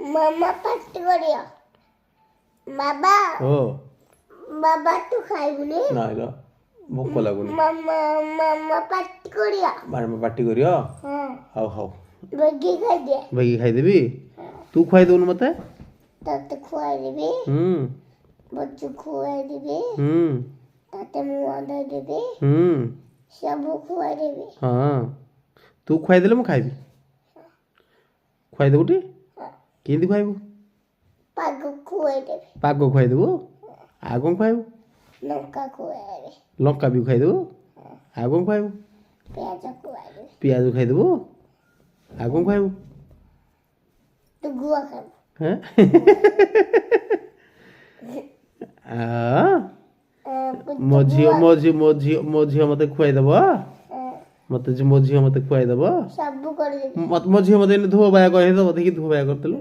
ମାମା ପାଟି କରିବ। ବାବା ଓ ବାବା ତୁ ଖାଇବୁନି? ନାଇଁ ର ଭୋକ ଲାଗୁନି। ମାମା ମାମା ପାଟି କରିବ। ମାମା ପାଟି କରିବ? ହଁ ହଉ ହଉ ବେଗି ଖାଇଦେ। ବେଗି ଖାଇଦେବି। ତୁ ଖୁଆଇ ଦଉନୁ ମତେ। ତତେ ଖୁଆଇଦେବି। ବଚୁ ଖୁଆଇଦେବି। ତତେ ମୁହଁ ଧୋଇଦେବି। ସବୁ ଖୁଆଇଦେବି। ହଁ ତୁ ଖୁଆଇଦେଲେ ମୁଁ ଖାଇବି। ଖୁଆଇଦେବୁ ଟି? କେମିତି ଖୁଆଇବୁ? ପାଗ ଖୁଆଇଦେବି। ପାଗ ଖୁଆଇଦେବୁ? ଆଉ କ'ଣ ଖୁଆଇବୁ? ଲଙ୍କା ଖୁଆଇଦେବି। ଲଙ୍କା ବି ଖୁଆଇଦେବୁ? ଆଉ କ'ଣ ଖୁଆଇବୁ? ପିଆଜ ଖୁଆଇଦେବି। ପିଆଜ ଖାଇଦେବୁ? ଆଉ କ'ଣ ଖୁଆଇବୁ? ତୁ ଗୁଆ ଖାଇବୁ। ହେଁ ମୋ ଝିଅ ମତେ ଖୁଆଇଦେବ? ମୋ ଝିଅ ମତେ ଖୁଆଇଦେବ? ସବୁ କରିଦେବି। ମୋ ଝିଅ ମତେ ଧୋ ବାୟା କହିଦେବ। ଦେଖି ଧୋ ବାୟା କରିଦେଲୁ।